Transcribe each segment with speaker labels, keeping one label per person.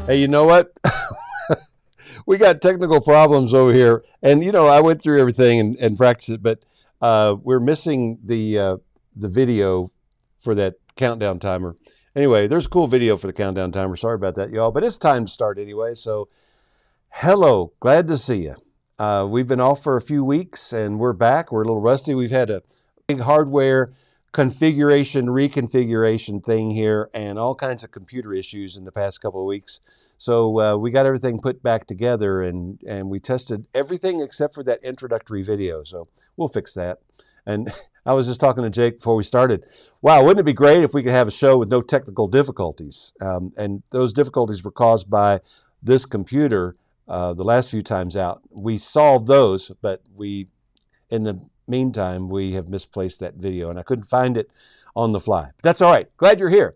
Speaker 1: Hey, you know what? We got technical problems over here, and I went through everything and practiced it, but we're missing the video for that countdown timer. Anyway, there's a cool video for the countdown timer. Sorry about that, y'all, but it's time to start anyway. So, hello, glad to see you. We've been off for a few weeks, and we're back. We're a little rusty. We've had a big hardware configuration, reconfiguration thing here, and all kinds of computer issues in the past couple of weeks. So we got everything put back together, and we tested everything except for that introductory video. So we'll fix that. And I was just talking to Jake before we started. Wow, wouldn't it be great if we could have a show with no technical difficulties? And those difficulties were caused by this computer the last few times out. We solved those, but in the meantime, we have misplaced that video, and I couldn't find it on the fly. But that's all right. Glad you're here.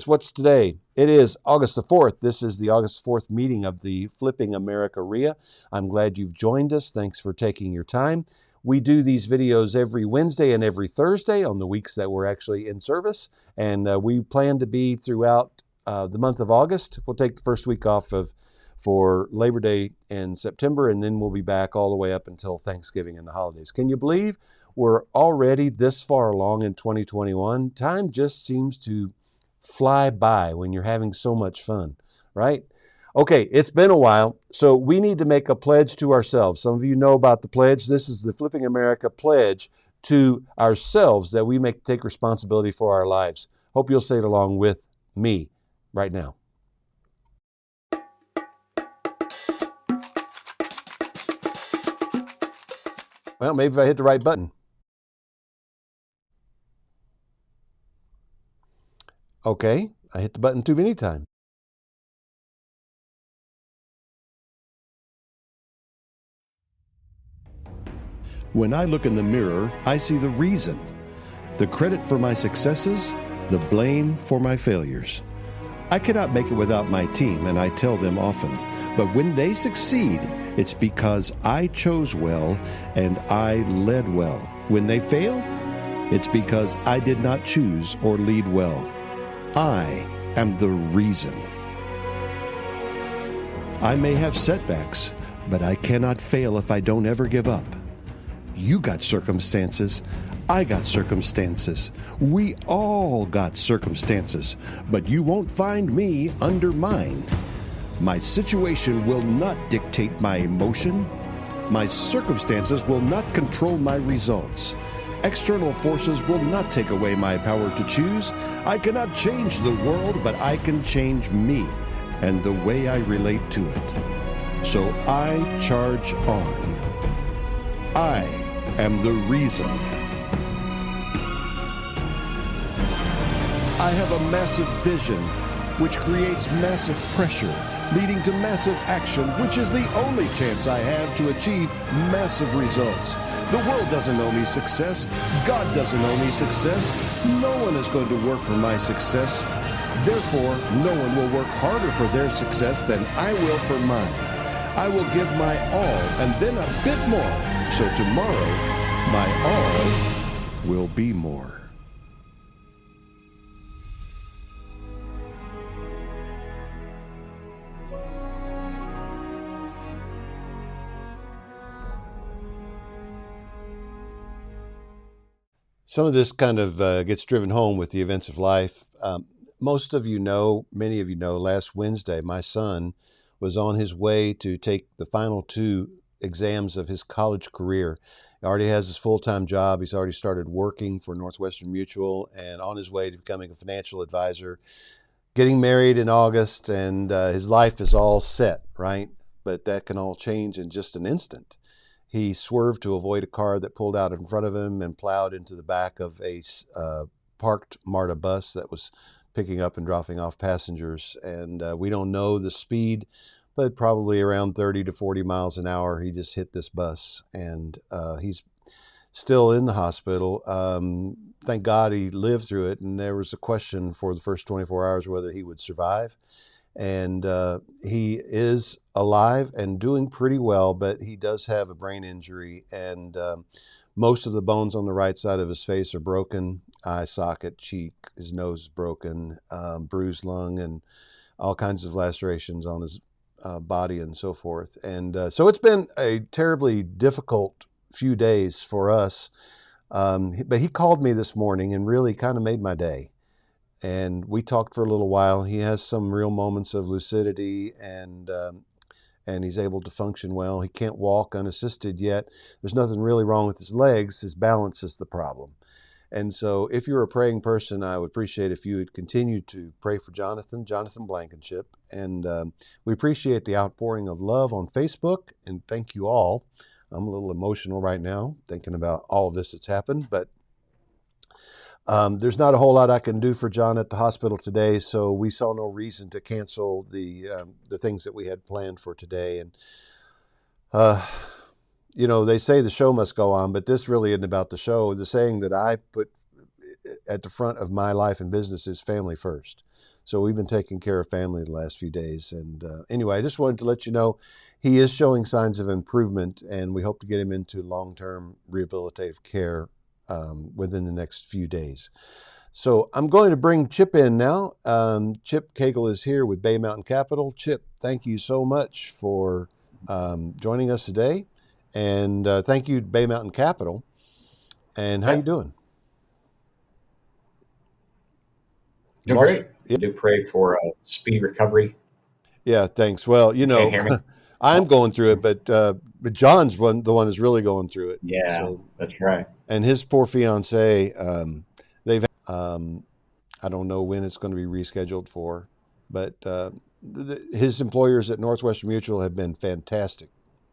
Speaker 1: What's today? It is August the 4th. This is the August 4th meeting of the Flipping America RIA. I'm glad you've joined us. Thanks for taking your time. We do these videos every Wednesday and every Thursday on the weeks that we're actually in service, and we plan to be throughout the month of August. We'll take the first week off for Labor Day in September, and then we'll be back all the way up until Thanksgiving and the holidays. Can you believe we're already this far along in 2021? Time just seems to fly by when you're having so much fun, right? Okay, it's been a while, so we need to make a pledge to ourselves. Some of you know about the pledge. This is the Flipping America pledge to ourselves that we take responsibility for our lives. Hope you'll say it along with me right now. Well, maybe if I hit the right button. Okay, I hit the button too many times.
Speaker 2: When I look in the mirror, I see the reason, the credit for my successes, the blame for my failures. I cannot make it without my team, and I tell them often. But when they succeed, it's because I chose well and I led well. When they fail, it's because I did not choose or lead well. I am the reason. I may have setbacks, but I cannot fail if I don't ever give up. You got circumstances. I got circumstances. We all got circumstances, but you won't find me under mine. My situation will not dictate my emotion. My circumstances will not control my results. External forces will not take away my power to choose. I cannot change the world, but I can change me and the way I relate to it. So I charge on. I am the reason. I have a massive vision, which creates massive pressure, leading to massive action, which is the only chance I have to achieve massive results. The world doesn't owe me success. God doesn't owe me success. No one is going to work for my success. Therefore, no one will work harder for their success than I will for mine. I will give my all and then a bit more. So tomorrow, my all will be more.
Speaker 1: Some of this kind of gets driven home with the events of life. Most of you know, many of you know, last Wednesday, my son was on his way to take the final two exams of his college career. He already has his full-time job. He's already started working for Northwestern Mutual and on his way to becoming a financial advisor, getting married in August, and his life is all set, right? But that can all change in just an instant. He swerved to avoid a car that pulled out in front of him and plowed into the back of a parked MARTA bus that was picking up and dropping off passengers. And we don't know the speed, but probably around 30 to 40 miles an hour, he just hit this bus. And he's still in the hospital. Thank God he lived through it. And there was a question for the first 24 hours whether he would survive. And he is alive and doing pretty well, but he does have a brain injury, and most of the bones on the right side of his face are broken. Eye socket, cheek, his nose is broken, bruised lung, and all kinds of lacerations on his body and so forth. And so it's been a terribly difficult few days for us. But he called me this morning and really kind of made my day. And we talked for a little while. He has some real moments of lucidity, and he's able to function well. He can't walk unassisted yet. There's nothing really wrong with his legs. His balance is the problem. And so if you're a praying person, I would appreciate if you would continue to pray for Jonathan Blankenship. And we appreciate the outpouring of love on Facebook. And thank you all. I'm a little emotional right now thinking about all of this that's happened. But there's not a whole lot I can do for John at the hospital today. So we saw no reason to cancel the things that we had planned for today. And they say the show must go on, but this really isn't about the show. The saying that I put at the front of my life and business is family first. So we've been taking care of family the last few days. And anyway, I just wanted to let you know he is showing signs of improvement, and we hope to get him into long-term rehabilitative care within the next few days. So I'm going to bring Chip in now. Chip Cagle is here with Bay Mountain Capital. Chip, thank you so much for joining us today. And thank you, Bay Mountain Capital. And how you doing?
Speaker 3: Doing great. Yeah. I do pray for a speedy recovery.
Speaker 1: Yeah, thanks. Well,
Speaker 3: Can't hear me?
Speaker 1: I'm going through it, but John's the one that's really going through it.
Speaker 3: Yeah, so, that's right.
Speaker 1: And his poor fiance, they've I don't know when it's going to be rescheduled for, but his employers at Northwestern Mutual have been fantastic,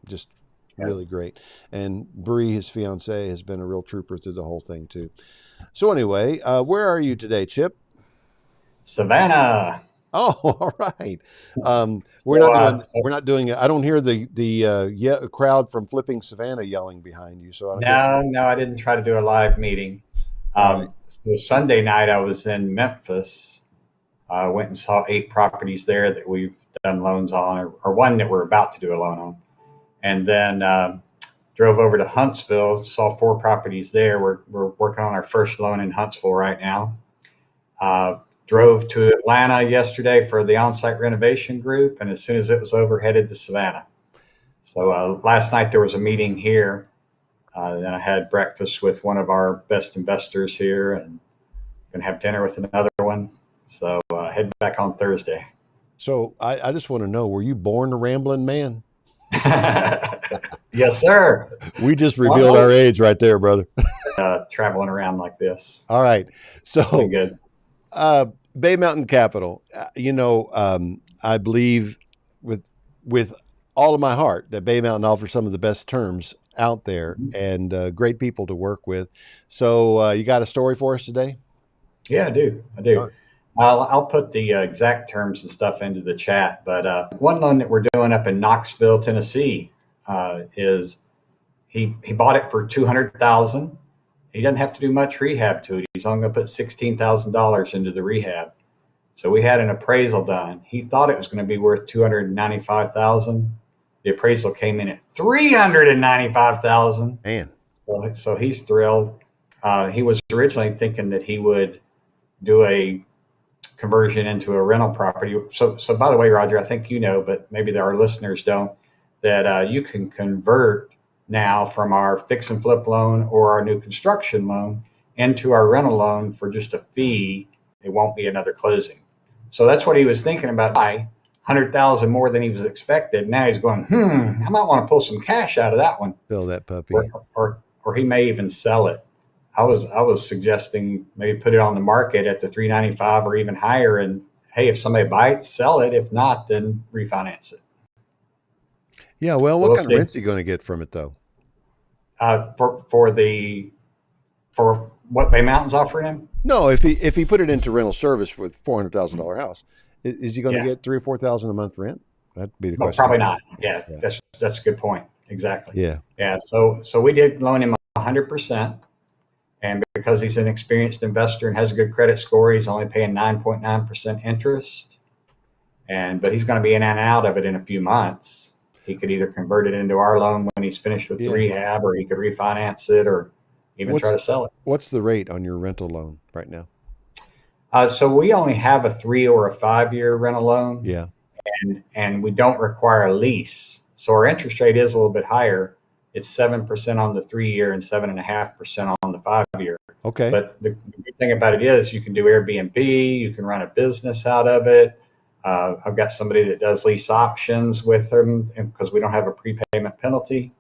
Speaker 1: just really great. And Bree, his fiance, has been a real trooper through the whole thing too. So anyway, where are you today, Chip?
Speaker 3: Savannah.
Speaker 1: Oh, all right. We're not doing it. I don't hear the crowd from Flipping Savannah yelling behind you. So
Speaker 3: no, I didn't try to do a live meeting. Right. So Sunday night I was in Memphis. I went and saw 8 properties there that we've done loans on, or one that we're about to do a loan on. And then drove over to Huntsville, saw 4 properties there. We're working on our first loan in Huntsville right now. Drove to Atlanta yesterday for the on-site renovation group, and as soon as it was over, headed to Savannah. So last night there was a meeting here. Then I had breakfast with one of our best investors here, and going to have dinner with another one. So head back on Thursday.
Speaker 1: So I just want to know, were you born a rambling man?
Speaker 3: Yes, sir.
Speaker 1: We just revealed our age right there, brother.
Speaker 3: Traveling around like this.
Speaker 1: All right. So
Speaker 3: good.
Speaker 1: Bay Mountain Capital, I believe with all of my heart that Bay Mountain offers some of the best terms out there and great people to work with. So you got a story for us today?
Speaker 3: Yeah, I do. Right. I'll put the exact terms and stuff into the chat. But one loan that we're doing up in Knoxville, Tennessee, is he bought it for $200,000. He doesn't have to do much rehab to it. He's only going to put $16,000 into the rehab. So we had an appraisal done. He thought it was going to be worth $295,000. The appraisal came in at $395,000.
Speaker 1: Man.
Speaker 3: So he's thrilled. He was originally thinking that he would do a conversion into a rental property. So by the way, Roger, I think you know, but maybe our listeners don't, that you can convert now from our fix and flip loan or our new construction loan into our rental loan for just a fee. It won't be another closing. So that's what he was thinking about. $100,000 more than he was expected. Now he's going, I might want to pull some cash out of that one.
Speaker 1: Fill that puppy.
Speaker 3: Or he may even sell it. I was suggesting maybe put it on the market at the $395 or even higher. And hey, if somebody bites, sell it. If not, then refinance it.
Speaker 1: Yeah, well, what kind of rent's he going to get from it, though?
Speaker 3: For what Bay Mountain's offering him?
Speaker 1: No, if he put it into rental service with $400,000 house, is he going to get $3,000 or $4,000 a month rent? That'd be the question.
Speaker 3: Probably not. Yeah, that's a good point. Exactly.
Speaker 1: Yeah.
Speaker 3: So we did loan him 100%, and because he's an experienced investor and has a good credit score, he's only paying 9.9% interest. But he's going to be in and out of it in a few months. He could either convert it into our loan when he's finished with the rehab, or he could refinance it, or even try to sell it.
Speaker 1: What's the rate on your rental loan right now?
Speaker 3: So we only have a 3 or a 5 year rental loan,
Speaker 1: Yeah.
Speaker 3: and we don't require a lease. So our interest rate is a little bit higher. It's 7% on the 3 year and 7.5% on the 5 year.
Speaker 1: Okay.
Speaker 3: But the good thing about it is you can do Airbnb, you can run a business out of it. I've got somebody that does lease options with them because we don't have a prepayment penalty.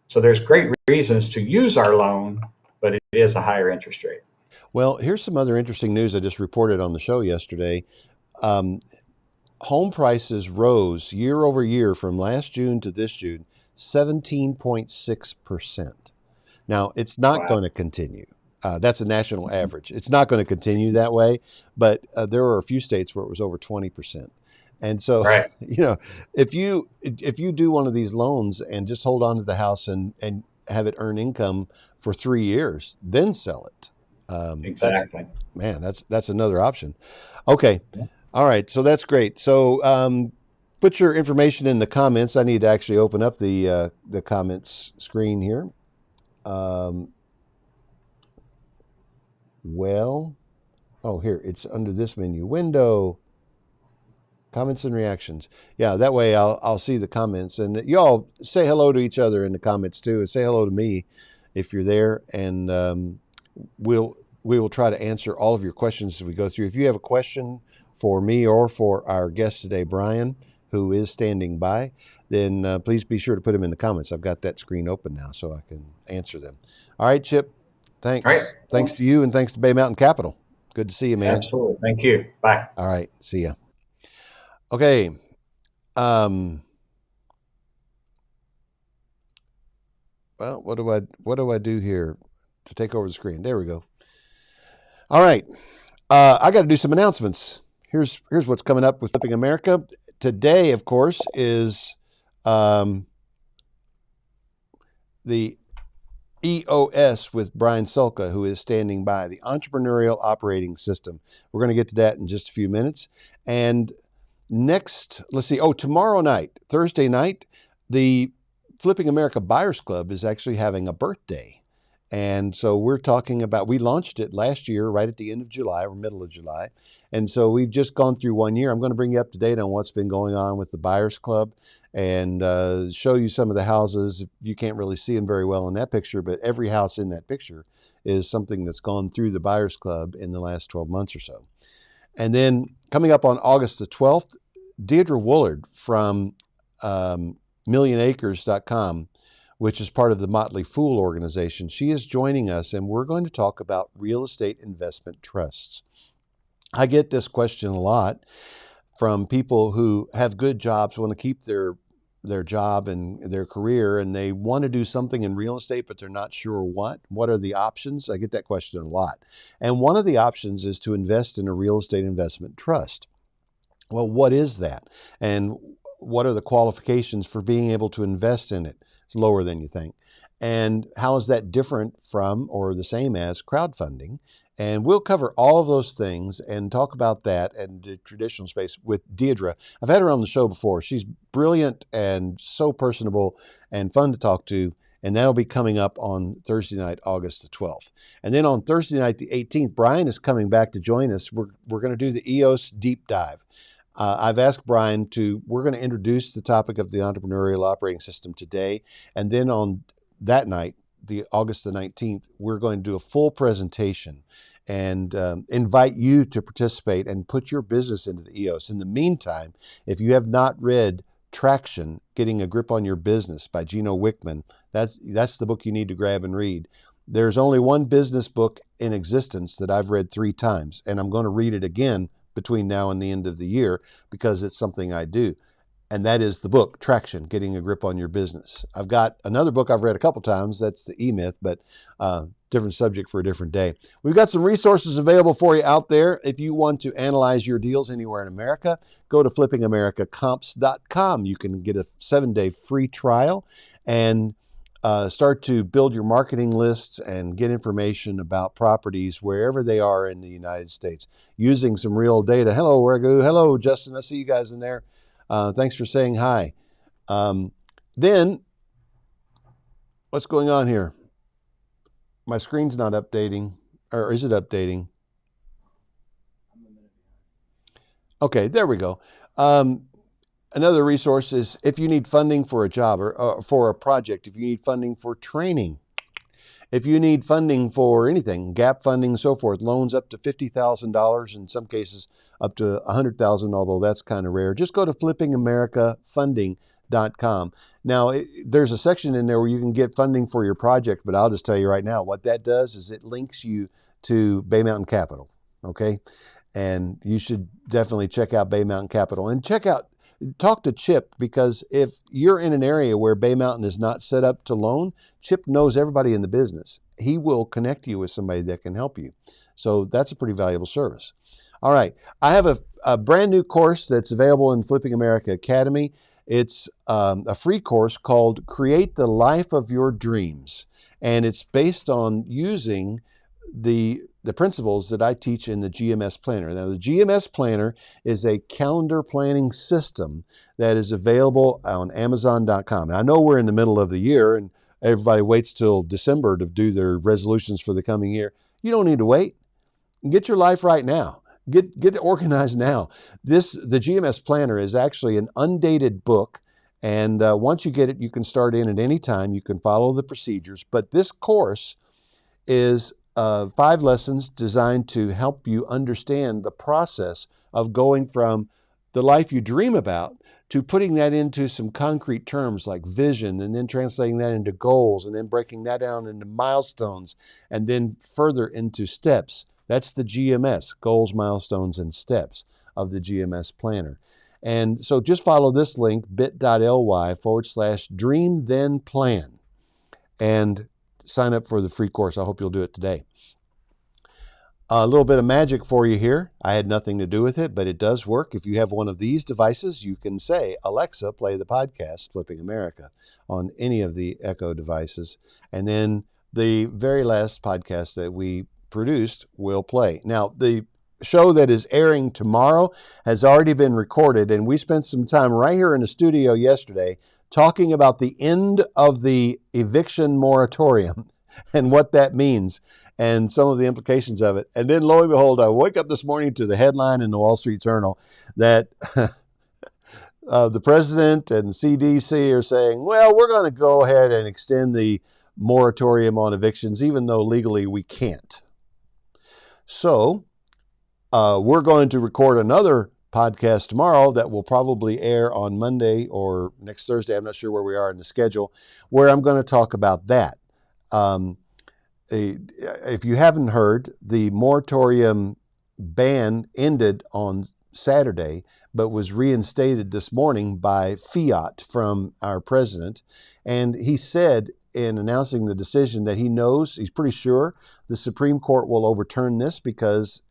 Speaker 3: So there's great reasons to use our loan, but it is a higher interest rate.
Speaker 1: Well, here's some other interesting news I just reported on the show yesterday. Um, Home prices rose year over year from last June to this June 17.6%. Now, it's not
Speaker 3: Wow.
Speaker 1: going to continue. That's a national average. It's not going to continue that way, but there were a few states where it was over 20%. And so,
Speaker 3: Right.
Speaker 1: if you do one of these loans and just hold on to the house and have it earn income for 3 years, then sell it. That's
Speaker 3: Exactly.
Speaker 1: Man, that's another option. Okay. All right. So that's great. So put your information in the comments. I need to actually open up the comments screen here. Well, oh, here, it's under this menu window. Comments and reactions. Yeah, that way I'll see the comments, and you all say hello to each other in the comments too, and say hello to me if you're there, and we will try to answer all of your questions as we go through. If you have a question for me or for our guest today, Brian, who is standing by, then please be sure to put them in the comments. I've got that screen open now so I can answer them. All right, Chip.
Speaker 3: All right.
Speaker 1: Thanks. Thanks to you, and thanks to Bay Mountain Capital. Good to see you, man.
Speaker 3: Absolutely. Thank you. Bye.
Speaker 1: All right. See ya. Okay. Well, what do I do here to take over the screen? There we go. All right. I got to do some announcements. Here's what's coming up with Flipping America. Today, of course, is the EOS with Brian Sulka, who is standing by, the Entrepreneurial Operating System. We're going to get to that in just a few minutes. And next, let's see. Oh, tomorrow night, Thursday night, the Flipping America Buyers Club is actually having a birthday. And so we launched it last year, right at the end of July or middle of July. And so we've just gone through 1 year. I'm going to bring you up to date on what's been going on with the Buyers Club and show you some of the houses. You can't really see them very well in that picture, but every house in that picture is something that's gone through the Buyers Club in the last 12 months or so. And then coming up on August the 12th, Deirdre Woolard from millionacres.com, which is part of the Motley Fool organization. She is joining us, and we're going to talk about real estate investment trusts. I get this question a lot from people who have good jobs, want to keep their job and their career, and they want to do something in real estate, but they're not sure what. What are the options? I get that question a lot. And one of the options is to invest in a real estate investment trust. Well, what is that? And what are the qualifications for being able to invest in it? It's lower than you think. And how is that different from or the same as crowdfunding? And we'll cover all of those things and talk about that and the traditional space with Deirdre. I've had her on the show before. She's brilliant and so personable and fun to talk to. And that'll be coming up on Thursday night, August the 12th. And then on Thursday night, the 18th, Brian is coming back to join us. We're going to do the EOS Deep Dive. I've asked Brian we're going to introduce the topic of the Entrepreneurial Operating System today. And then on that night, the August the 19th, we're going to do a full presentation and invite you to participate and put your business into the EOS. In the meantime, if you have not read Traction, Getting a Grip on Your Business by Gino Wickman, that's the book you need to grab and read. There's only one business book in existence that I've read 3 times, and I'm going to read it again between now and the end of the year because it's something I do. And that is the book, Traction, Getting a Grip on Your Business. I've got another book I've read a couple times. That's the E-Myth, but different subject for a different day. We've got some resources available for you out there. If you want to analyze your deals anywhere in America, go to flippingamericacomps.com. You can get a 7-day free trial and start to build your marketing lists and get information about properties wherever they are in the United States using some real data. Hello, Raghu. Hello, Justin. I see you guys in there. Thanks for saying hi. Then, what's going on here? My screen's not updating, or is it updating? Okay, there we go. Another resource is if you need funding for a job or for a project, if you need funding for training, if you need funding for anything, gap funding, so forth, loans up to $50,000, in some cases up to $100,000, although that's kind of rare, just go to flippingamericafunding.com. Now, there's a section in there where you can get funding for your project, but I'll just tell you right now, what that does is it links you to Bay Mountain Capital, okay? And you should definitely check out Bay Mountain Capital and talk to Chip, because if you're in an area where Bay Mountain is not set up to loan, Chip knows everybody in the business. He will connect you with somebody that can help you. So that's a pretty valuable service. All right. I have a brand new course that's available in Flipping America Academy. It's a free course called Create the Life of Your Dreams. And it's based on using the principles that I teach in the GMS Planner. Now, the GMS Planner is a calendar planning system that is available on Amazon.com. I know we're in the middle of the year and everybody waits till December to do their resolutions for the coming year. You don't need to wait. Get your life right now. Get organized now. The GMS Planner is actually an undated book. And once you get it, you can start in at any time. You can follow the procedures. But this course is 5 lessons designed to help you understand the process of going from the life you dream about to putting that into some concrete terms like vision, and then translating that into goals, and then breaking that down into milestones, and then further into steps. That's the GMS, goals, milestones, and steps of the GMS Planner. And so just follow this link, bit.ly/dream then plan, and sign up for the free course. I hope you'll do it today. A little bit of magic for you here. I had nothing to do with it, but it does work. If you have one of these devices, you can say, Alexa, play the podcast, Flipping America, on any of the Echo devices. And then the very last podcast that we produced will play. Now, the show that is airing tomorrow has already been recorded, and we spent some time right here in the studio yesterday talking about the end of the eviction moratorium and what that means and some of the implications of it. And then lo and behold, I wake up this morning to the headline in the Wall Street Journal that the president and CDC are saying, well, we're going to go ahead and extend the moratorium on evictions, even though legally we can't. So we're going to record another podcast tomorrow that will probably air on Monday or next Thursday. I'm not sure where we are in the schedule, where I'm going to talk about that. If you haven't heard, the moratorium ban ended on Saturday, but was reinstated this morning by fiat from our president. And he said in announcing the decision that he knows, he's pretty sure the Supreme Court will overturn this because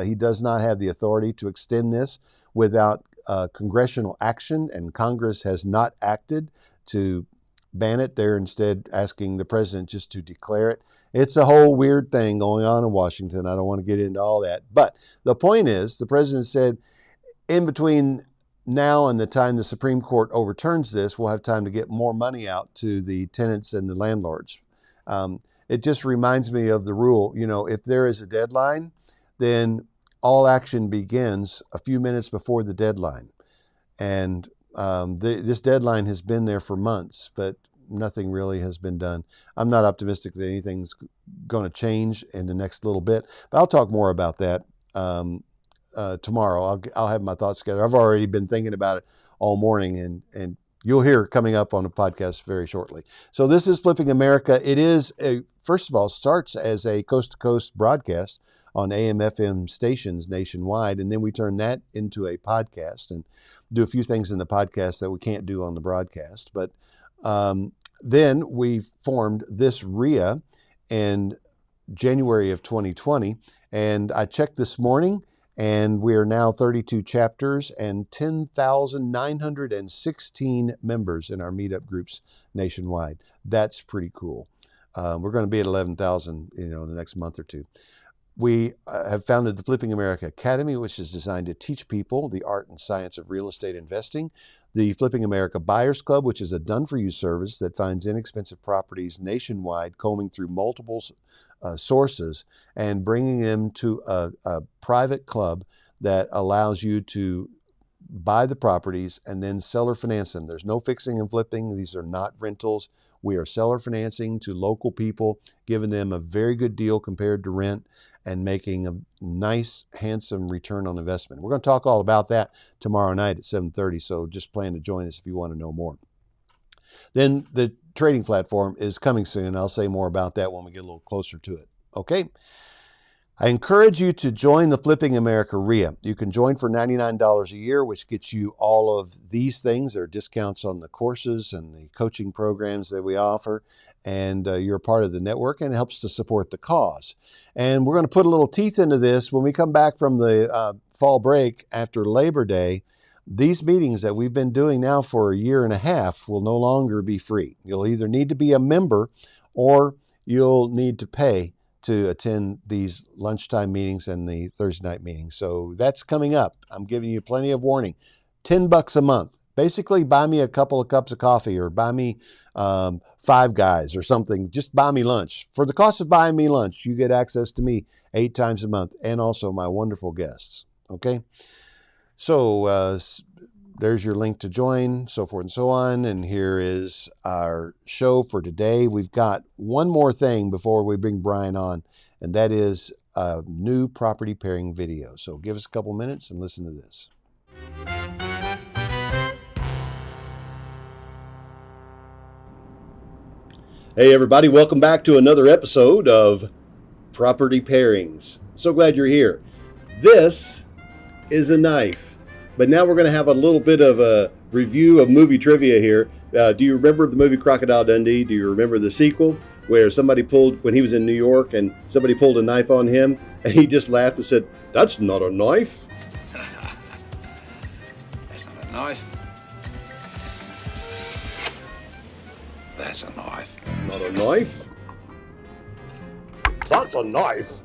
Speaker 1: he does not have the authority to extend this without congressional action, and Congress has not acted to ban it. They're instead asking the president just to declare it. It's a whole weird thing going on in Washington. I don't want to get into all that. But the point is, the president said, in between now and the time the Supreme Court overturns this, we'll have time to get more money out to the tenants and the landlords. It just reminds me of the rule, if there is a deadline, then all action begins a few minutes before the deadline. And this deadline has been there for months, but nothing really has been done. I'm not optimistic that anything's going to change in the next little bit, but I'll talk more about that tomorrow. I'll have my thoughts together. I've already been thinking about it all morning, and you'll hear coming up on a podcast very shortly. So this is Flipping America. It is, first of all, starts as a coast-to-coast broadcast on AM/FM stations nationwide, and then we turn that into a podcast and do a few things in the podcast that we can't do on the broadcast. But then we formed this RIA in January of 2020, and I checked this morning, and we are now 32 chapters and 10,916 members in our meetup groups nationwide. That's pretty cool. We're going to be at 11,000, in the next month or two. We have founded the Flipping America Academy, which is designed to teach people the art and science of real estate investing. The Flipping America Buyers Club, which is a done-for-you service that finds inexpensive properties nationwide, combing through multiple sources and bringing them to a private club that allows you to buy the properties and then seller finance them. There's no fixing and flipping. These are not rentals. We are seller financing to local people, giving them a very good deal compared to rent and making a nice, handsome return on investment. We're going to talk all about that tomorrow night at 7:30, so just plan to join us if you want to know more. Then the trading platform is coming soon. I'll say more about that when we get a little closer to it. Okay? I encourage you to join the Flipping America RIA. You can join for $99 a year, which gets you all of these things. There are discounts on the courses and the coaching programs that we offer, and you're a part of the network, and it helps to support the cause. And we're going to put a little teeth into this when we come back from the fall break after Labor Day. These meetings that we've been doing now for a year and a half will no longer be free. You'll either need to be a member or you'll need to pay to attend these lunchtime meetings and the Thursday night meetings. So that's coming up. I'm giving you plenty of warning. $10 a month. Basically, buy me a couple of cups of coffee or buy me Five Guys or something. Just buy me lunch. For the cost of buying me lunch, you get access to me 8 times a month and also my wonderful guests. Okay? So there's your link to join, so forth and so on. And here is our show for today. We've got one more thing before we bring Brian on, and that is a new property pairing video. So give us a couple minutes and listen to this. Hey everybody, welcome back to another episode of Property Pairings. So glad you're here. This is a knife. But now we're going to have a little bit of a review of movie trivia here. Do you remember the movie Crocodile Dundee? Do you remember the sequel where somebody pulled, when he was in New York, and somebody pulled a knife on him and he just laughed and said, "That's not a knife."
Speaker 4: That's not a knife. That's a knife.
Speaker 1: Not a knife? That's a knife.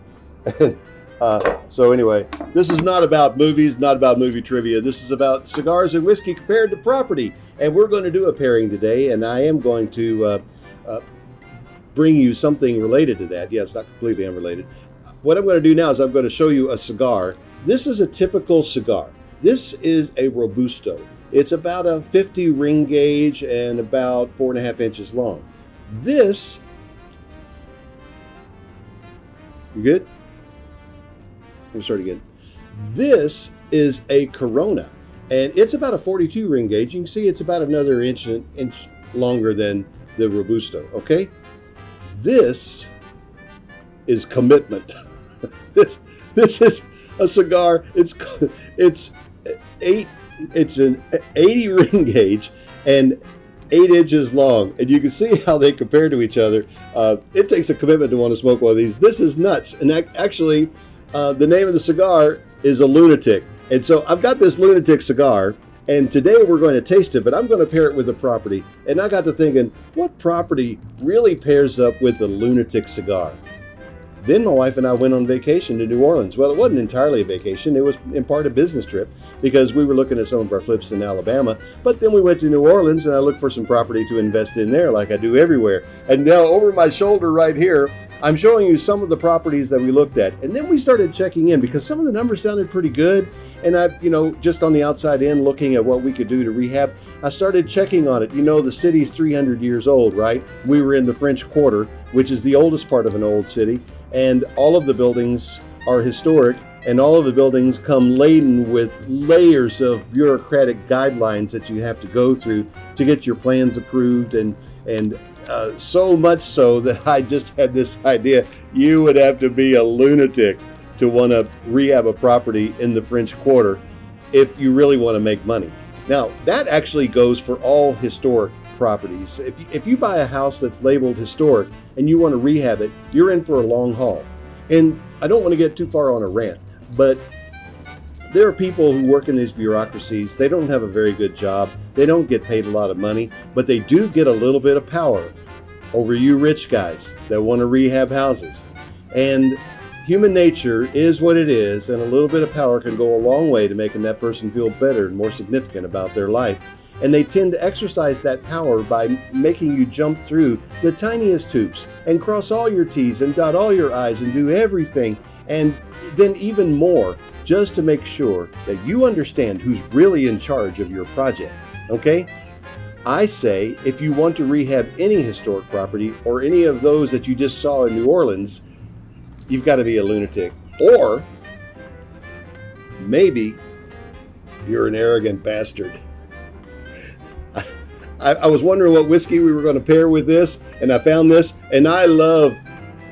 Speaker 1: So anyway, this is not about movies, not about movie trivia. This is about cigars and whiskey compared to property. And we're going to do a pairing today, and I am going to bring you something related to that. Yeah, it's not completely unrelated. What I'm going to do now is I'm going to show you a cigar. This is a typical cigar. This is a Robusto. It's about a 50 ring gauge and about 4.5 inches long. This, you good? We'll start again. This is a Corona, and it's about a 42 ring gauge. You can see it's about another inch longer than the Robusto, okay? This is commitment. This is a cigar. It's an 80 ring gauge and 8 inches long, and you can see how they compare to each other. It takes a commitment to want to smoke one of these. This is nuts, and actually, the name of the cigar is a Lunatic. And so I've got this Lunatic cigar, and today we're going to taste it, but I'm going to pair it with a property. And I got to thinking, what property really pairs up with the Lunatic cigar? Then my wife and I went on vacation to New Orleans. Well, it wasn't entirely a vacation. It was in part a business trip because we were looking at some of our flips in Alabama. But then we went to New Orleans and I looked for some property to invest in there like I do everywhere. And now over my shoulder right here, I'm showing you some of the properties that we looked at. And then we started checking in because some of the numbers sounded pretty good. And I, just on the outside in looking at what we could do to rehab, I started checking on it. The city's 300 years old, right? We were in the French Quarter, which is the oldest part of an old city. And all of the buildings are historic, and all of the buildings come laden with layers of bureaucratic guidelines that you have to go through to get your plans approved, and so much so that I just had this idea: you would have to be a lunatic to want to rehab a property in the French Quarter if you really want to make money. Now, that actually goes for all historic properties. If you buy a house that's labeled historic and you want to rehab it, you're in for a long haul. And I don't want to get too far on a rant, but there are people who work in these bureaucracies. They don't have a very good job. They don't get paid a lot of money, but they do get a little bit of power over you rich guys that want to rehab houses. And human nature is what it is, and a little bit of power can go a long way to making that person feel better and more significant about their life. And they tend to exercise that power by making you jump through the tiniest hoops and cross all your T's and dot all your I's and do everything.
Speaker 2: And then even more, just to make sure that you understand who's really in charge of your project, okay? I say if you want to rehab any historic property or any of those that you just saw in New Orleans, you've got to be a lunatic. Or maybe you're an arrogant bastard. I was wondering what whiskey we were going to pair with this, and I found this, and I love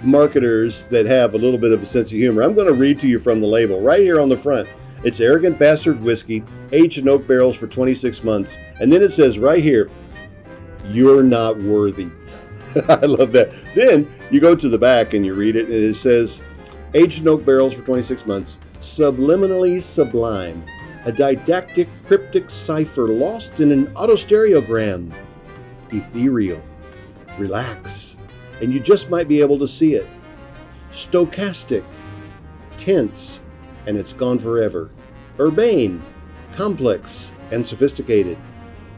Speaker 2: marketers that have a little bit of a sense of humor. I'm going to read to you from the label right here on the front. It's Arrogant Bastard Whiskey, aged in oak barrels for 26 months. And then it says right here, you're not worthy. I love that. Then you go to the back and you read it, and it says, aged in oak barrels for 26 months, subliminally sublime, a didactic cryptic cipher lost in an autostereogram. Ethereal, relax, and you just might be able to see it. Stochastic, tense, and it's gone forever. Urbane, complex, and sophisticated.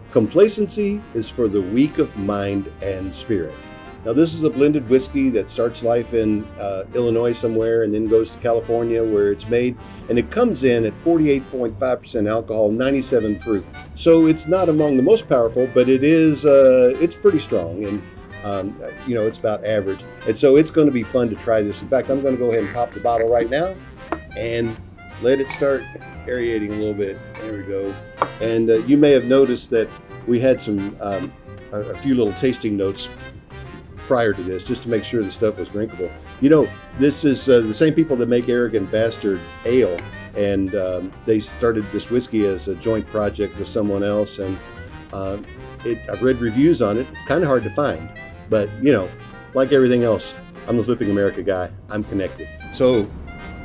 Speaker 2: Complacency is for the weak of mind and spirit. Now, this is a blended whiskey that starts life in Illinois somewhere and then goes to California where it's made. And it comes in at 48.5% alcohol, 97 proof. So it's not among the most powerful, but it is, it's pretty strong. And it's about average. And so it's going to be fun to try this. In fact, I'm going to go ahead and pop the bottle right now and let it start aerating a little bit. There we go. And you may have noticed that we had some a few little tasting notes prior to this, just to make sure the stuff was drinkable. You know, this is the same people that make Arrogant Bastard Ale, and they started this whiskey as a joint project with someone else, and I've read reviews on it. It's kind of hard to find, but like everything else, I'm the Flipping America guy. I'm connected. So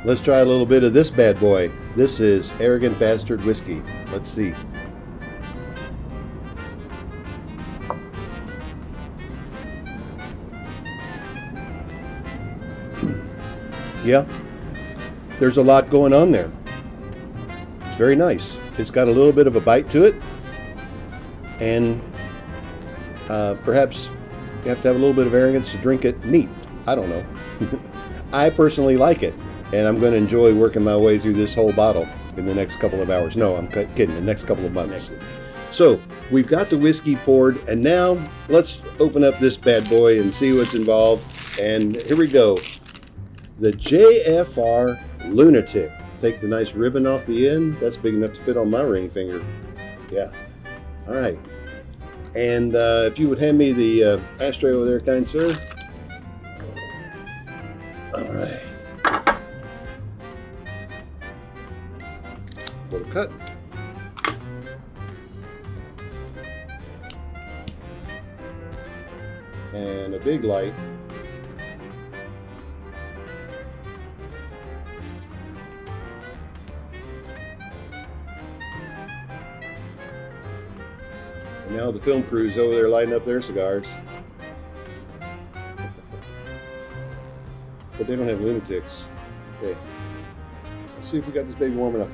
Speaker 2: let's try a little bit of this bad boy. This is Arrogant Bastard Whiskey. Let's see. Yeah, there's a lot going on there. It's very nice. It's got a little bit of a bite to it, and perhaps you have to have a little bit of arrogance to drink it neat. I don't know. I personally like it, and I'm going to enjoy working my way through this whole bottle in the next couple of hours. No, I'm kidding, the next couple of months. So we've got the whiskey poured, and now let's open up this bad boy and see what's involved. And here we go. The JFR Lunatic. Take the nice ribbon off the end. That's big enough to fit on my ring finger. Yeah. All right. And if you would hand me the ashtray over there, kind sir. All right. Little cut. And a big light. And now the film crew's over there lighting up their cigars. But they don't have lunatics. Okay. Let's see if we got this baby warm enough.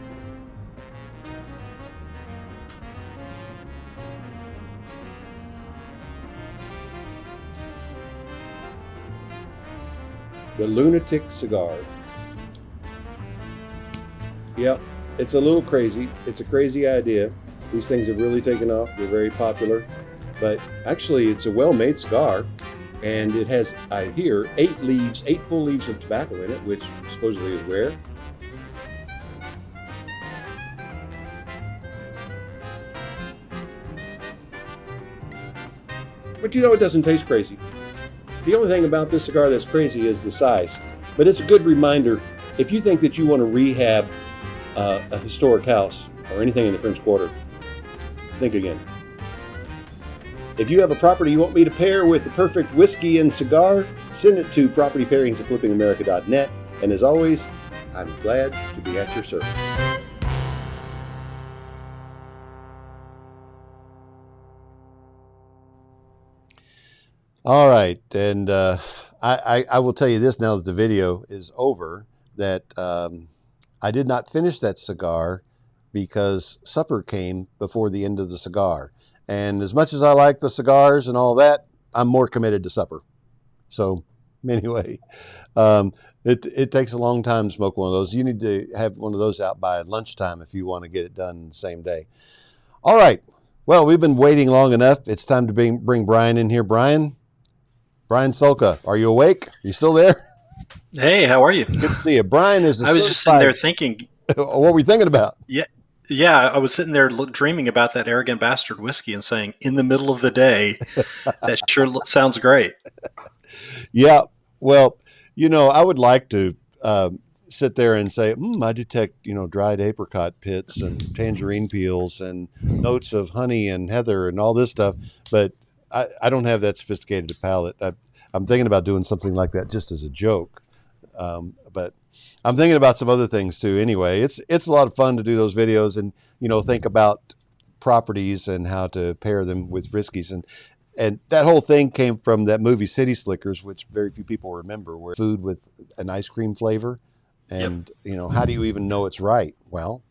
Speaker 2: The Lunatic Cigar. Yep, it's a little crazy. It's a crazy idea. These things have really taken off. They're very popular. But actually, it's a well-made cigar. And it has, I hear, 8 full leaves of tobacco in it, which supposedly is rare. But it doesn't taste crazy. The only thing about this cigar that's crazy is the size. But it's a good reminder, if you think that you want to rehab a historic house or anything in the French Quarter, think again. If you have a property you want me to pair with the perfect whiskey and cigar, send it to propertypairings@flippingamerica.net. And as always, I'm glad to be at your service.
Speaker 1: All right, and I will tell you this now that the video is over, that I did not finish that cigar because supper came before the end of the cigar. And as much as I like the cigars and all that, I'm more committed to supper. So Anyway, it takes a long time to smoke one of those. You need to have one of those out by lunchtime if you want to get it done the same day. All right. Well, we've been waiting long enough. It's time to bring Brian in here. Brian Sulka, are you awake? Are you still there?
Speaker 5: Hey, how are you?
Speaker 1: Good to see you. Brian is.
Speaker 5: I was just sitting there thinking.
Speaker 1: What were we thinking about?
Speaker 5: Yeah. I was sitting there dreaming about that Arrogant Bastard whiskey and saying, "In the middle of the day," that sure sounds great.
Speaker 1: Yeah. Well, I would like to sit there and say, I detect, dried apricot pits and tangerine peels and notes of honey and heather and all this stuff. But I don't have that sophisticated a palate. I'm thinking about doing something like that just as a joke. But I'm thinking about some other things too. Anyway, it's a lot of fun to do those videos and, think about properties and how to pair them with riskies. And that whole thing came from that movie City Slickers, which very few people remember, where food with an ice cream flavor. And, how do you even know it's right? Well,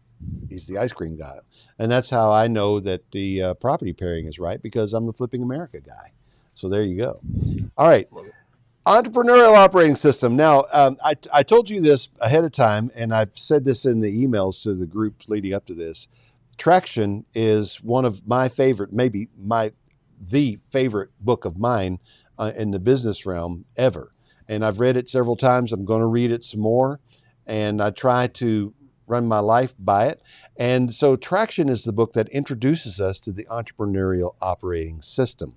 Speaker 1: he's the ice cream guy. And that's how I know that the property pairing is right, because I'm the Flipping America guy. So there you go. All right. Entrepreneurial Operating System. Now, I told you this ahead of time, and I've said this in the emails to the group leading up to this. Traction is one of my favorite, maybe the favorite book of mine in the business realm ever. And I've read it several times. I'm going to read it some more. And I try to run my life by it. And so Traction is the book that introduces us to the Entrepreneurial Operating System.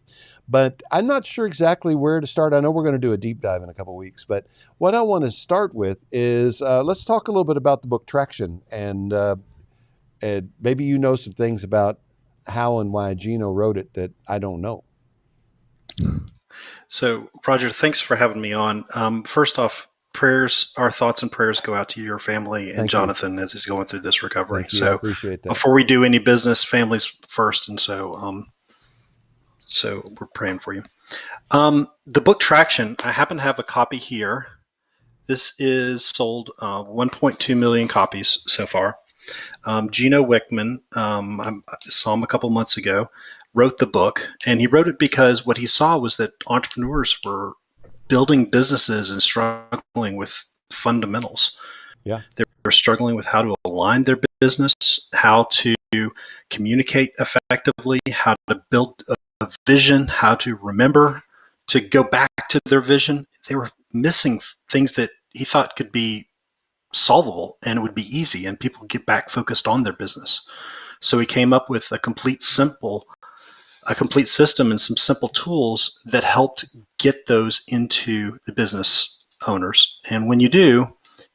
Speaker 1: But I'm not sure exactly where to start. I know we're going to do a deep dive in a couple of weeks. But what I want to start with is let's talk a little bit about the book Traction. And maybe you know some things about how and why Gino wrote it that I don't know.
Speaker 5: So, Roger, thanks for having me on. First off, our thoughts and prayers go out to your family and Jonathan as he's going through this recovery.
Speaker 1: So, I appreciate that.
Speaker 5: Before we do any business, families first, and so we're praying for you. The book Traction, I happen to have a copy here. This is sold 1.2 million copies so far. Gino Wickman, I saw him a couple months ago, wrote the book, and he wrote it because what he saw was that entrepreneurs were building businesses and struggling with fundamentals.
Speaker 1: Yeah.
Speaker 5: They were struggling with how to align their business, how to communicate effectively, how to build a vision, how to remember to go back to their vision. They were missing things that he thought could be solvable and it would be easy and people would get back focused on their business. So he came up with a complete system and some simple tools that helped get those into the business owners. And when you do,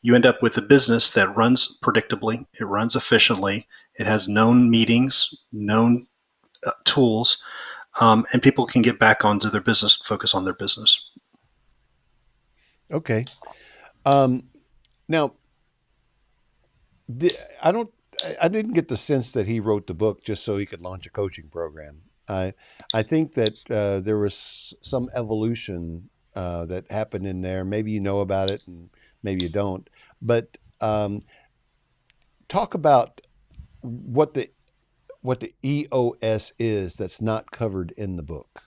Speaker 5: you end up with a business that runs predictably, it runs efficiently, it has known meetings, known tools, and people can get back onto their business, focus on their business.
Speaker 1: Okay. Now, I didn't get the sense that he wrote the book just so he could launch a coaching program. I think that there was some evolution that happened in there. Maybe you know about it and maybe you don't. But talk about what the EOS is that's not covered in the book.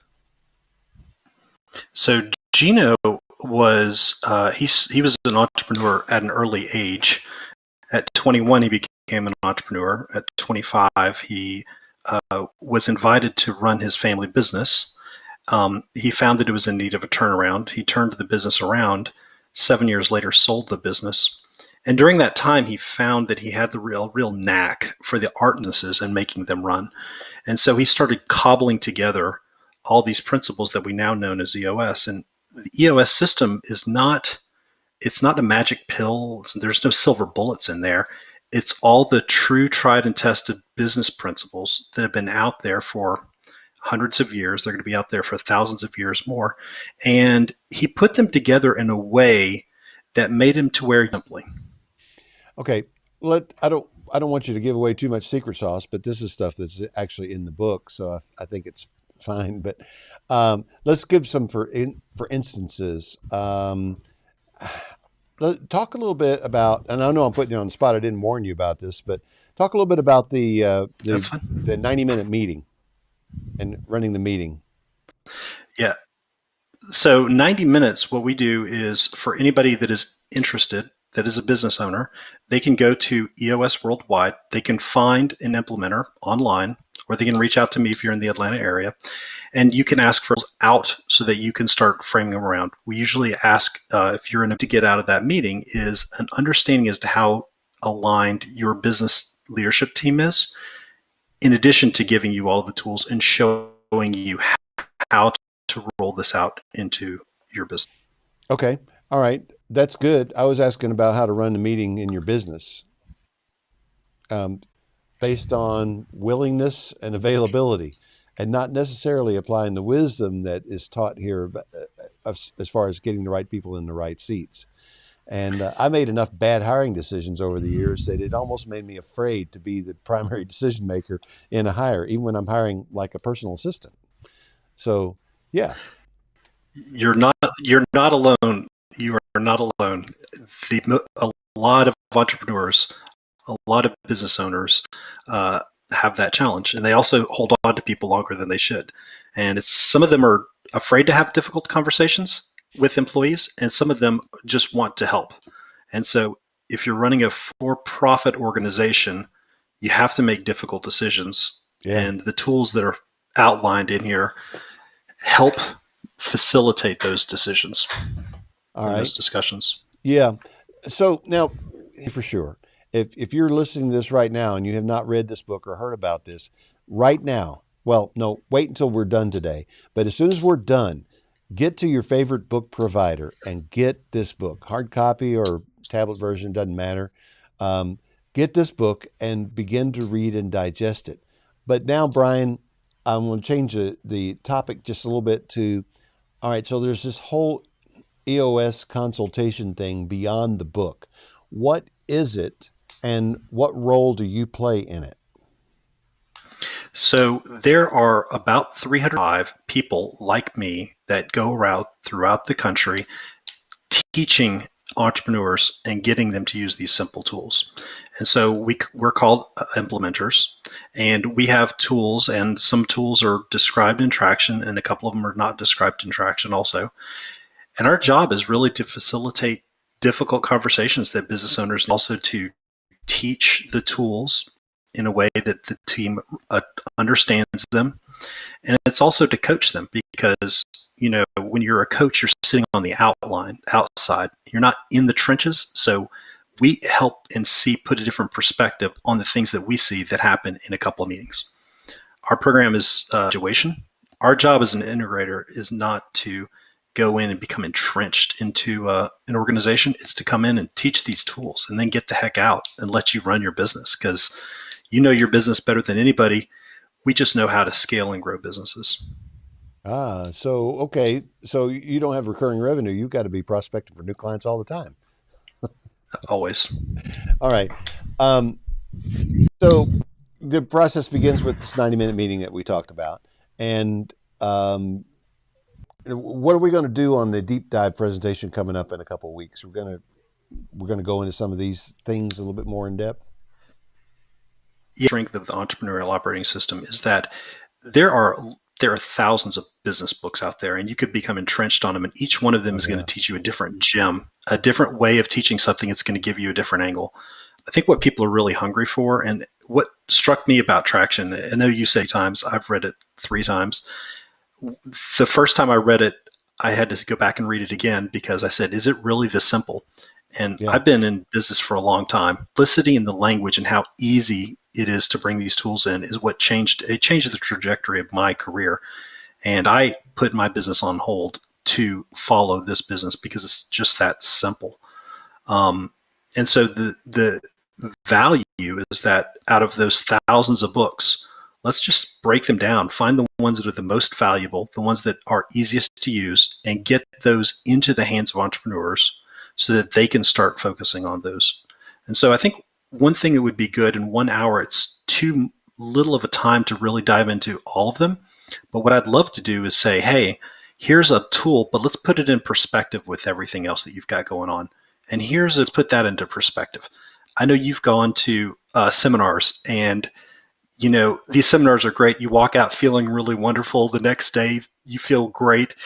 Speaker 5: So Gino was he was an entrepreneur at an early age. At 21, he became an entrepreneur. At 25, he was invited to run his family business. He found that it was in need of a turnaround. He turned the business around. 7 years later, sold the business. And during that time, he found that he had the real knack for the artnesses and making them run. And so he started cobbling together all these principles that we now know as EOS. And the EOS system it's not a magic pill. There's no silver bullets in there. It's all the true tried and tested business principles that have been out there for hundreds of years. They're going to be out there for thousands of years more. And he put them together in a way that made him to where simply.
Speaker 1: Okay. I don't want you to give away too much secret sauce, but this is stuff that's actually in the book. So I think it's fine, but let's give some for instances. Talk a little bit about, and I know I'm putting you on the spot. I didn't warn you about this, but talk a little bit about the 90-minute meeting and running the meeting.
Speaker 5: Yeah. So 90 minutes, what we do is for anybody that is interested, that is a business owner, they can go to EOS Worldwide. They can find an implementer online, or they can reach out to me if you're in the Atlanta area, and you can ask for out so that you can start framing them around. We usually ask if you're in to get out of that meeting is an understanding as to how aligned your business leadership team is, in addition to giving you all the tools and showing you how to roll this out into your business.
Speaker 1: Okay. All right. That's good. I was asking about how to run the meeting in your business, based on willingness and availability, and not necessarily applying the wisdom that is taught here as far as getting the right people in the right seats. And I made enough bad hiring decisions over the years that it almost made me afraid to be the primary decision maker in a hire, even when I'm hiring like a personal assistant. So, yeah.
Speaker 5: You're not alone. You are not alone. A lot of entrepreneurs, a lot of business owners have that challenge, and they also hold on to people longer than they should. And some of them are afraid to have difficult conversations with employees, and some of them just want to help. And so if you're running a for-profit organization, you have to make difficult decisions.
Speaker 1: Yeah.
Speaker 5: And the tools that are outlined in here help facilitate those decisions.
Speaker 1: All right.
Speaker 5: Those discussions.
Speaker 1: Yeah. So now, for sure, if you're listening to this right now and you have not read this book or heard about this right now, well, no, wait until we're done today. But as soon as we're done, get to your favorite book provider and get this book, hard copy or tablet version, doesn't matter. Get this book and begin to read and digest it. But now, Brian, I'm going to change the topic just a little bit to, all right, so there's this whole EOS consultation thing beyond the book. What is it, and what role do you play in it?
Speaker 5: So there are about 305 people like me that go around throughout the country teaching entrepreneurs and getting them to use these simple tools. And so we're called implementers, and we have tools, and some tools are described in Traction, and a couple of them are not described in Traction also. And our job is really to facilitate difficult conversations that business owners, also to teach the tools in a way that the team understands them. And it's also to coach them, because, when you're a coach, you're sitting on the outside. You're not in the trenches. So we help and put a different perspective on the things that we see that happen in a couple of meetings. Our program is graduation. Our job as an integrator is not to go in and become entrenched into an organization. It's to come in and teach these tools and then get the heck out and let you run your business, because you know your business better than anybody. We just know how to scale and grow businesses.
Speaker 1: Okay. So you don't have recurring revenue. You've got to be prospecting for new clients all the time.
Speaker 5: Always.
Speaker 1: All right. So the process begins with this 90-minute meeting that we talked about. And what are we going to do on the deep dive presentation coming up in a couple of weeks? We're going to go into some of these things a little bit more in depth.
Speaker 5: The strength of the Entrepreneurial Operating System is that there are thousands of business books out there, and you could become entrenched on them, and each one of them is going to teach you a different gem, a different way of teaching something. It's going to give you a different angle. I think what people are really hungry for, and what struck me about Traction, I know you say times, I've read it 3 times. The first time I read it, I had to go back and read it again, because I said, is it really this simple? And I've been in business for a long time. Simplicity in the language and how easy it is to bring these tools in is what changed the trajectory of my career. And I put my business on hold to follow this business because it's just that simple. And so the value is that out of those thousands of books, let's just break them down, find the ones that are the most valuable, the ones that are easiest to use, and get those into the hands of entrepreneurs so that they can start focusing on those. And so I think one thing that would be good in 1 hour, it's too little of a time to really dive into all of them. But what I'd love to do is say, hey, here's a tool, but let's put it in perspective with everything else that you've got going on. And let's put that into perspective. I know you've gone to seminars, and these seminars are great. You walk out feeling really wonderful. The next day you feel great.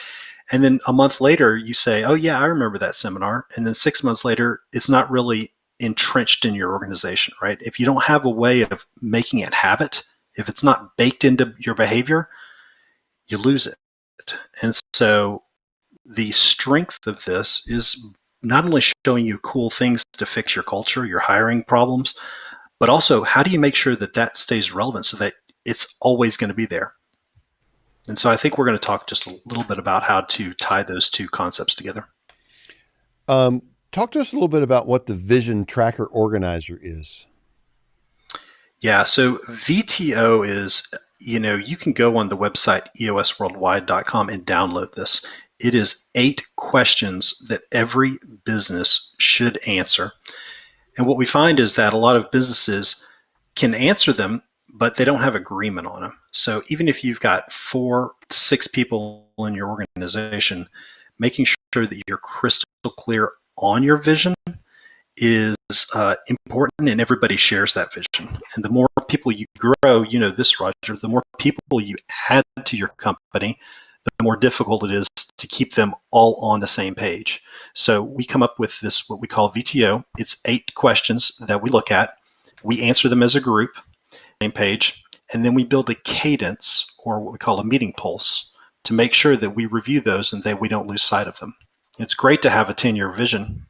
Speaker 5: And then a month later, you say, oh, yeah, I remember that seminar. And then 6 months later, it's not really entrenched in your organization, right? If you don't have a way of making it habit, if it's not baked into your behavior, you lose it. And so the strength of this is not only showing you cool things to fix your culture, your hiring problems, but also how do you make sure that that stays relevant so that it's always going to be there? And so I think we're going to talk just a little bit about how to tie those two concepts together.
Speaker 1: Talk to us a little bit about what the Vision Tracker Organizer is.
Speaker 5: Yeah, so VTO is, you can go on the website eosworldwide.com and download this. It is 8 questions that every business should answer. And what we find is that a lot of businesses can answer them, but they don't have agreement on them. So even if you've got 4, 6 people in your organization, making sure that you're crystal clear on your vision is important, and everybody shares that vision. And the more people you grow, this, Roger, the more people you add to your company, the more difficult it is to keep them all on the same page. So we come up with this, what we call VTO. It's 8 questions that we look at. We answer them as a group, same page, and then we build a cadence, or what we call a meeting pulse, to make sure that we review those and that we don't lose sight of them. It's great to have a 10-year vision,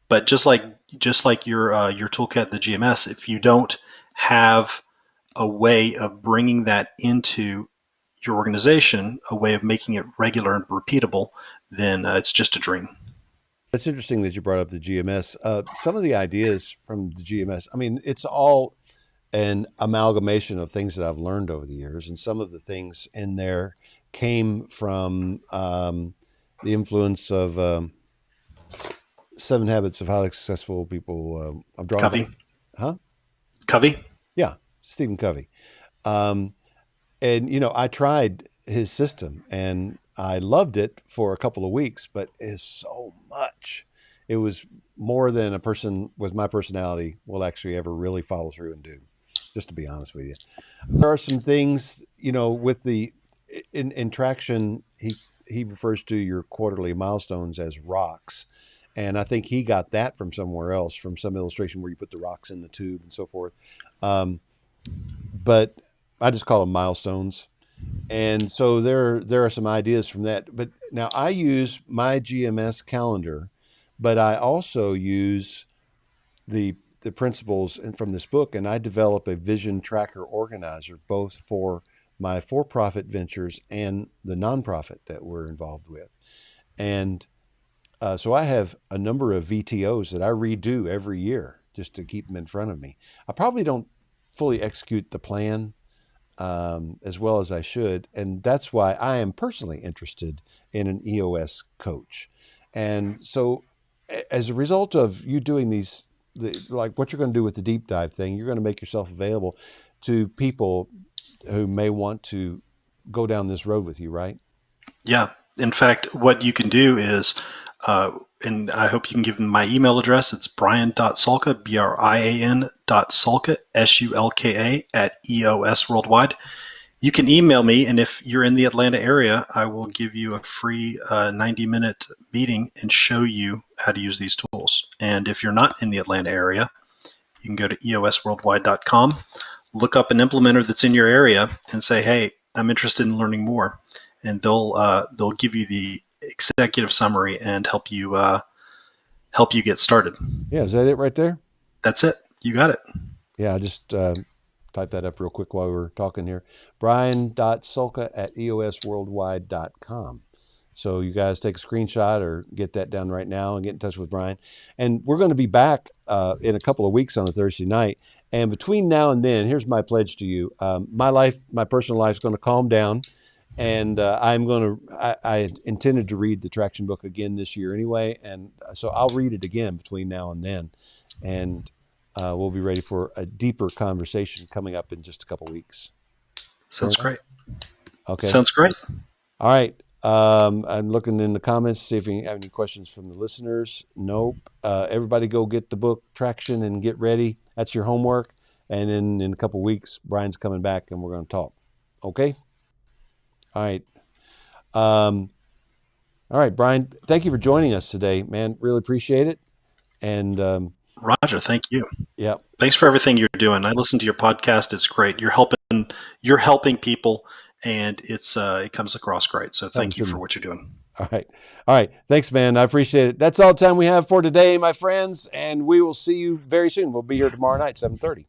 Speaker 5: but just like your toolkit, the GMS, if you don't have a way of bringing that into your organization, a way of making it regular and repeatable, then it's just a dream.
Speaker 1: That's interesting that you brought up the GMS. Some of the ideas from the GMS, I mean, it's all an amalgamation of things that I've learned over the years. And some of the things in there came from the influence of 7 Habits of Highly Successful People. I'm drawing
Speaker 5: Covey.
Speaker 1: Huh?
Speaker 5: Covey?
Speaker 1: Yeah, Stephen Covey. And, I tried his system and I loved it for a couple of weeks, but it's so much. It was more than a person with my personality will actually ever really follow through and do, just to be honest with you. There are some things, with in traction, he refers to your quarterly milestones as rocks. And I think he got that from somewhere else, from some illustration where you put the rocks in the tube and so forth. But I just call them milestones. And so there are some ideas from that. But now I use my GMS calendar, but I also use the principles from this book, and I develop a vision tracker organizer, both for my for-profit ventures and the nonprofit that we're involved with. And so I have a number of VTOs that I redo every year just to keep them in front of me. I probably don't fully execute the plan as well as I should. And that's why I am personally interested in an EOS coach. And so as a result of you doing like what you're going to do with the deep dive thing, you're going to make yourself available to people who may want to go down this road with you, right?
Speaker 5: Yeah. In fact, what you can do is, and I hope you can give them my email address. It's brian.sulka, brian.sulka, SULKA, at EOS Worldwide. You can email me, and if you're in the Atlanta area, I will give you a free 90-minute meeting and show you how to use these tools. And if you're not in the Atlanta area, you can go to eosworldwide.com, look up an implementer that's in your area, and say, "Hey, I'm interested in learning more." And they'll give you the executive summary and help you get started.
Speaker 1: Yeah, is that it right there?
Speaker 5: That's it. You got it.
Speaker 1: Yeah, I just type that up real quick while we were talking here. Brian.Sulka at eosworldwide.com. So you guys take a screenshot or get that down right now and get in touch with Brian. And we're going to be back in a couple of weeks on a Thursday night. And between now and then, here's my pledge to you. My personal life is going to calm down. And I intended to read the Traction book again this year anyway. And so I'll read it again between now and then. And we'll be ready for a deeper conversation coming up in just a couple weeks.
Speaker 5: Sounds great.
Speaker 1: Okay.
Speaker 5: Sounds great.
Speaker 1: All right. I'm looking in the comments to see if we have any questions from the listeners. Nope. Everybody go get the book Traction and get ready. That's your homework. And then in a couple weeks, Brian's coming back and we're going to talk. Okay? All right. All right, Brian, thank you for joining us today, man. Really appreciate it. And
Speaker 5: Roger, thank you.
Speaker 1: Yeah.
Speaker 5: Thanks for everything you're doing. I listen to your podcast. It's great. You're helping people, and it comes across great. So thank you for what you're doing.
Speaker 1: All right. Thanks, man. I appreciate it. That's all the time we have for today, my friends, and we will see you very soon. We'll be here tomorrow night, 7:30.